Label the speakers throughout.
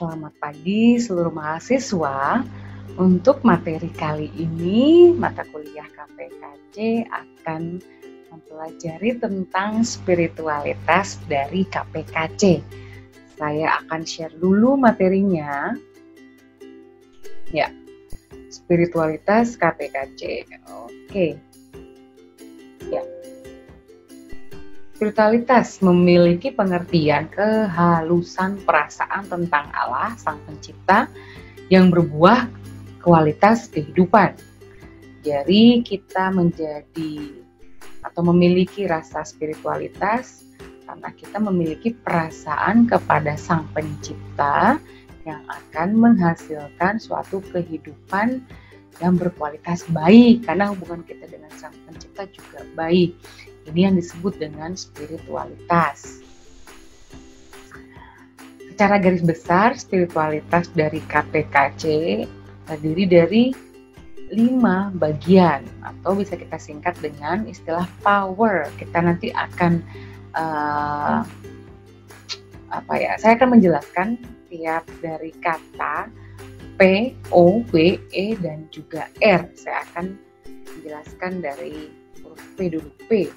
Speaker 1: Selamat pagi seluruh mahasiswa. Untuk materi kali ini, mata kuliah KPKC akan mempelajari tentang spiritualitas dari KPKC. Saya akan share dulu materinya. Ya, spiritualitas KPKC. Oke. Ya. Spiritualitas memiliki pengertian kehalusan perasaan tentang Allah, Sang Pencipta, yang berbuah kualitas kehidupan. Jadi kita menjadi atau memiliki rasa spiritualitas karena kita memiliki perasaan kepada Sang Pencipta yang akan menghasilkan suatu kehidupan yang berkualitas baik, karena hubungan kita dengan Sang Pencipta juga baik. Ini yang disebut dengan spiritualitas. Secara garis besar, spiritualitas dari KPKC terdiri dari 5 bagian, atau bisa kita singkat dengan istilah power. Kita nanti akan saya akan menjelaskan tiap dari kata P, O, W, E, dan juga R. Saya akan menjelaskan dari huruf P dulu. P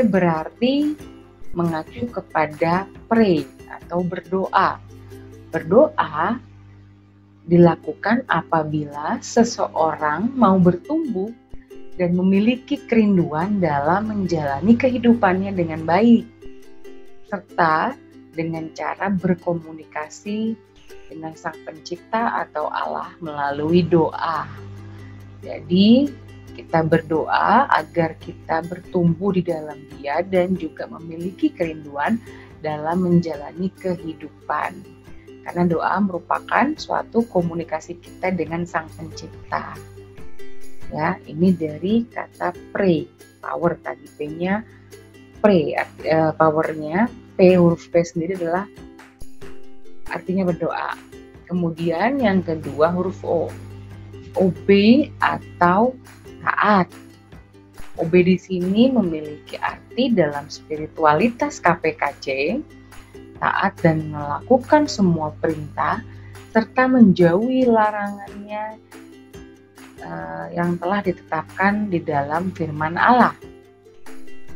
Speaker 1: berarti mengacu kepada pray atau berdoa. Berdoa dilakukan apabila seseorang mau bertumbuh dan memiliki kerinduan dalam menjalani kehidupannya dengan baik, serta dengan cara berkomunikasi dengan Sang Pencipta atau Allah melalui doa. Jadi kita berdoa agar kita bertumbuh di dalam Dia dan juga memiliki kerinduan dalam menjalani kehidupan. Karena doa merupakan suatu komunikasi kita dengan Sang Pencipta. Ya, ini dari kata pray, power tadi P-nya pray, powernya P, huruf P sendiri adalah artinya berdoa. Kemudian yang kedua huruf O, obey atau taat. OB di sini memiliki arti dalam spiritualitas KPKC, taat dan melakukan semua perintah serta menjauhi larangannya yang telah ditetapkan di dalam firman Allah.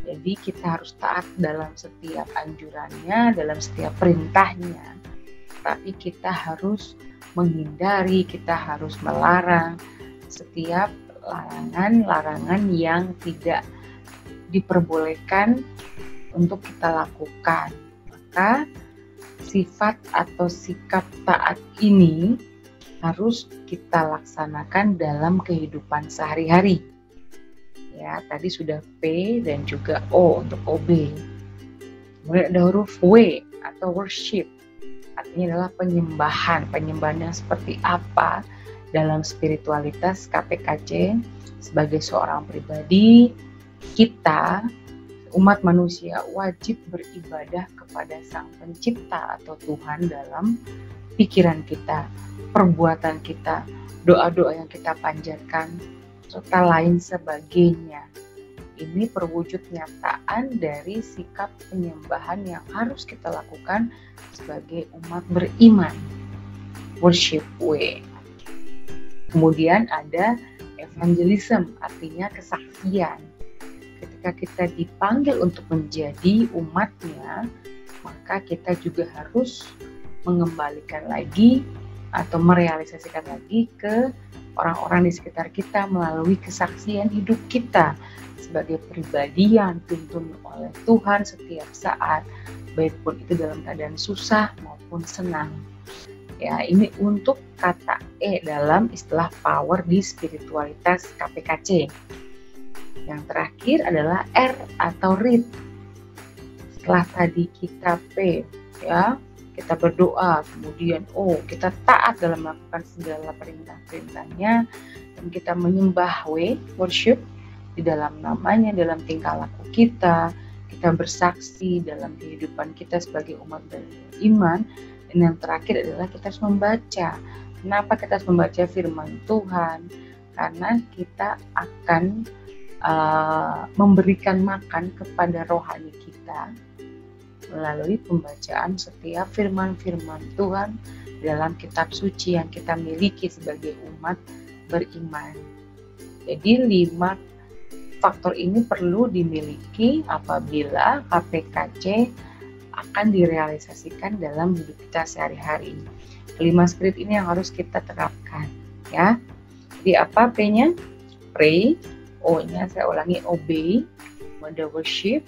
Speaker 1: Jadi kita harus taat dalam setiap anjurannya, dalam setiap perintahnya. Tapi kita harus menghindari, kita harus melarang setiap larangan-larangan yang tidak diperbolehkan untuk kita lakukan. Maka sifat atau sikap taat ini harus kita laksanakan dalam kehidupan sehari-hari. Ya, tadi sudah P dan juga O untuk OB. Kemudian ada huruf W atau worship. Artinya adalah penyembahan. Penyembahan yang seperti apa? Dalam spiritualitas KPKC, sebagai seorang pribadi, kita, umat manusia, wajib beribadah kepada Sang Pencipta atau Tuhan dalam pikiran kita, perbuatan kita, doa-doa yang kita panjatkan, serta lain sebagainya. Ini perwujud nyataan dari sikap penyembahan yang harus kita lakukan sebagai umat beriman. Worship way. Kemudian ada evangelism, artinya kesaksian. Ketika kita dipanggil untuk menjadi umatnya, maka kita juga harus mengembalikan lagi atau merealisasikan lagi ke orang-orang di sekitar kita melalui kesaksian hidup kita sebagai pribadi yang dituntun oleh Tuhan setiap saat, baik pun itu dalam keadaan susah maupun senang. Ya, ini untuk kata E dalam istilah power di spiritualitas KPKC. Yang terakhir adalah R atau read. Setelah tadi kita P, ya, kita berdoa, kemudian O, kita taat dalam melakukan segala perintah-perintahnya, dan kita menyembah W, worship, di dalam namanya, dalam tingkah laku kita bersaksi dalam kehidupan kita sebagai umat beriman. Dan yang terakhir adalah kita harus membaca. Kenapa kita harus membaca firman Tuhan? Karena kita akan memberikan makan kepada rohani kita melalui pembacaan setiap firman-firman Tuhan dalam kitab suci yang kita miliki sebagai umat beriman. Jadi 5 faktor ini perlu dimiliki apabila KPKC akan direalisasikan dalam hidup kita sehari-hari. 5 spirit ini yang harus kita terapkan, ya. Jadi apa P-nya? Pray, O-nya saya ulangi obey, mode worship,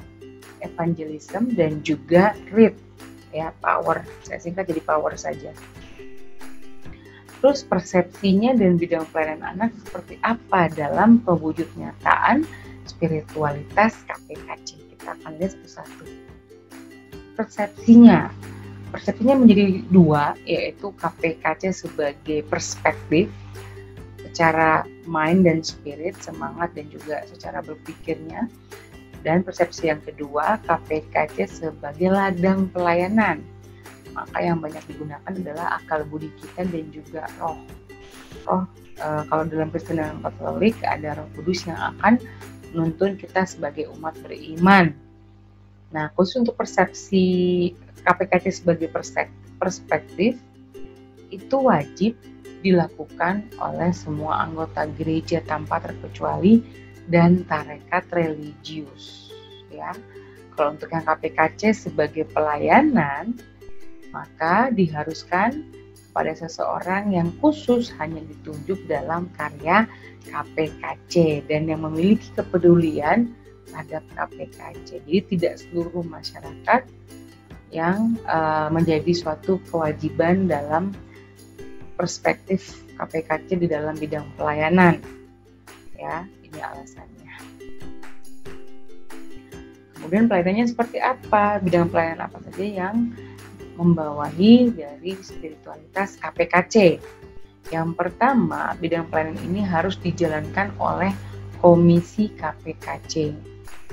Speaker 1: evangelism, dan juga read, ya, power. Saya singkat jadi power saja. Terus persepsinya dan bidang pelayanan anak seperti apa dalam pewujud nyataan spiritualitas KPKC. Kita akan lihat satu-satu. Persepsinya menjadi 2, yaitu KPKC sebagai perspektif secara mind dan spirit, semangat dan juga secara berpikirnya. Dan persepsi yang kedua, KPKC sebagai ladang pelayanan. Maka yang banyak digunakan adalah akal budi kita dan juga roh. Kalau dalam Kristen dan Katolik ada Roh Kudus yang akan menuntun kita sebagai umat beriman. Nah, khusus untuk persepsi KPKC sebagai perspektif itu wajib dilakukan oleh semua anggota gereja tanpa terkecuali dan tarekat religius. Ya, kalau untuk yang KPKC sebagai pelayanan, maka diharuskan pada seseorang yang khusus hanya ditunjuk dalam karya KPKC dan yang memiliki kepedulian terhadap KPKC. Jadi tidak seluruh masyarakat yang menjadi suatu kewajiban dalam perspektif KPKC di dalam bidang pelayanan. Ya, ini alasannya. Kemudian pelayanannya seperti apa? Bidang pelayanan apa saja yang membawahi dari spiritualitas KPKC. Yang pertama, bidang pelayanan ini harus dijalankan oleh komisi KPKC.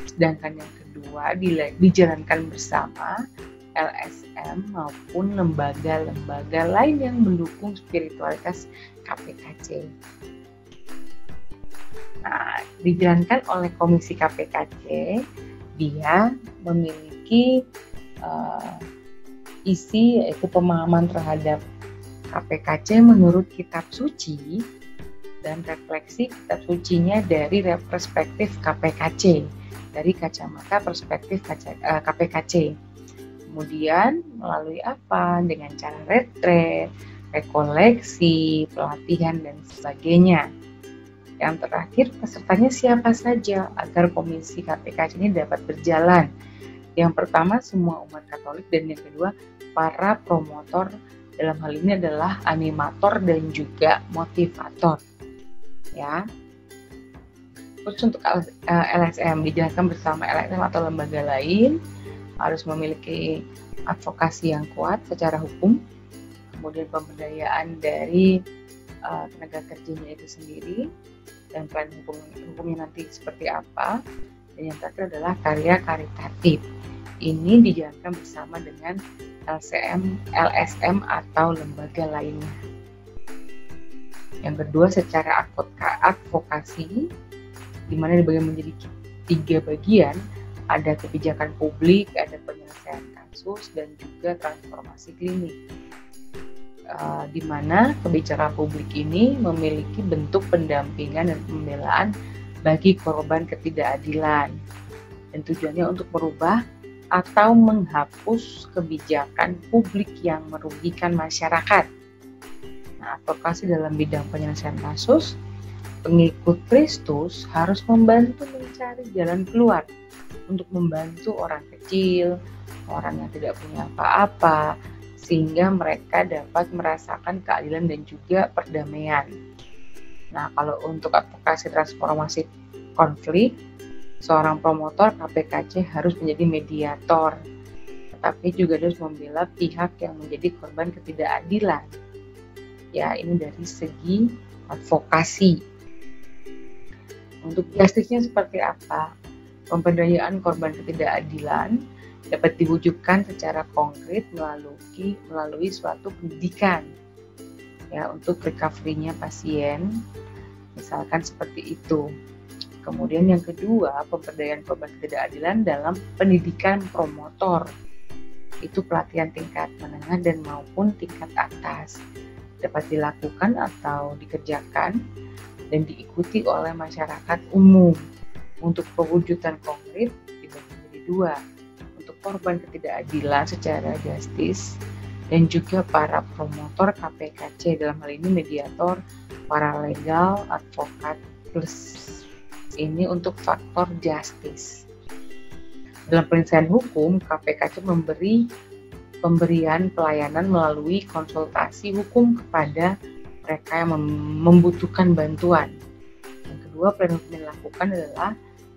Speaker 1: Sedangkan yang kedua dijalankan bersama LSM maupun lembaga-lembaga lain yang mendukung spiritualitas KPKC. Nah, dijalankan oleh komisi KPKC, dia memiliki isi yaitu pemahaman terhadap KPKC menurut kitab suci dan refleksi kitab sucinya dari perspektif KPKC, dari kacamata perspektif KPKC. Kemudian melalui apa? Dengan cara retret, rekoleksi, pelatihan dan sebagainya. Yang terakhir, pesertanya siapa saja agar komisi KPKC ini dapat berjalan. Yang pertama semua umat Katolik dan yang kedua para promotor, dalam hal ini adalah animator dan juga motivator. Ya. Terus untuk LSM dijalankan bersama LSM atau lembaga lain harus memiliki advokasi yang kuat secara hukum, kemudian pemberdayaan dari tenaga kerjanya itu sendiri dan plan hukumnya nanti seperti apa. Dan yang terakhir adalah karya karitatif. Ini dijalankan bersama dengan LSM atau lembaga lainnya. Yang kedua secara advokasi, di mana dibagi menjadi 3 bagian, ada kebijakan publik, ada penyelesaian kasus, dan juga transformasi klinik. Di mana kebijakan publik ini memiliki bentuk pendampingan dan pembelaan bagi korban ketidakadilan. Dan tujuannya untuk merubah atau menghapus kebijakan publik yang merugikan masyarakat. Nah, advokasi dalam bidang penyelesaian kasus, pengikut Kristus harus membantu mencari jalan keluar untuk membantu orang kecil, orang yang tidak punya apa-apa, sehingga mereka dapat merasakan keadilan dan juga perdamaian. Nah, kalau untuk advokasi transformasi konflik, seorang promotor KPKC harus menjadi mediator, tetapi juga harus membela pihak yang menjadi korban ketidakadilan. Ya, ini dari segi advokasi. Untuk justice-nya seperti apa? Pemberdayaan korban ketidakadilan dapat diwujudkan secara konkret melalui suatu pendidikan. Ya, untuk recovery-nya pasien, misalkan seperti itu. Kemudian yang kedua, pemberdayaan korban ketidakadilan dalam pendidikan promotor. itu pelatihan tingkat menengah dan maupun tingkat atas. Dapat dilakukan atau dikerjakan dan diikuti oleh masyarakat umum. Untuk pewujudan konkret dibagi menjadi dua, untuk korban ketidakadilan secara justice dan juga para promotor KPKC, dalam hal ini mediator, paralegal, advokat, plus ini untuk faktor justice. Dalam penyelesaian hukum, KPKC memberi pemberian pelayanan melalui konsultasi hukum kepada mereka yang membutuhkan bantuan. Yang kedua, pelayanan hukum yang dilakukan adalah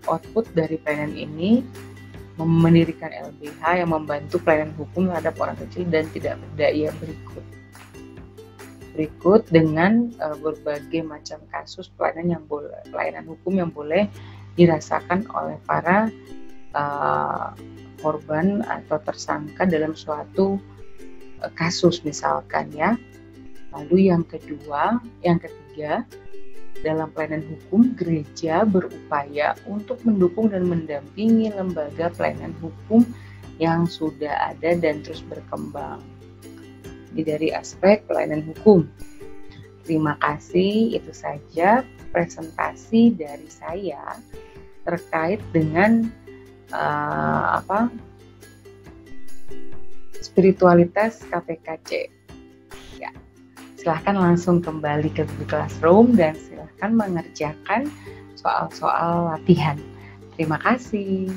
Speaker 1: output dari pelayanan ini mendirikan LBH yang membantu pelayanan hukum terhadap orang kecil dan tidak berdaya berikut dengan berbagai macam kasus pelayanan hukum yang boleh dirasakan oleh para korban atau tersangka dalam suatu kasus misalkan ya. Lalu yang ketiga, dalam pelayanan hukum, gereja berupaya untuk mendukung dan mendampingi lembaga pelayanan hukum yang sudah ada dan terus berkembang. Ini dari aspek pelayanan hukum. Terima kasih, itu saja presentasi dari saya terkait dengan spiritualitas KPKC. Ya, silahkan langsung kembali ke Google Classroom dan silahkan mengerjakan soal-soal latihan. Terima kasih.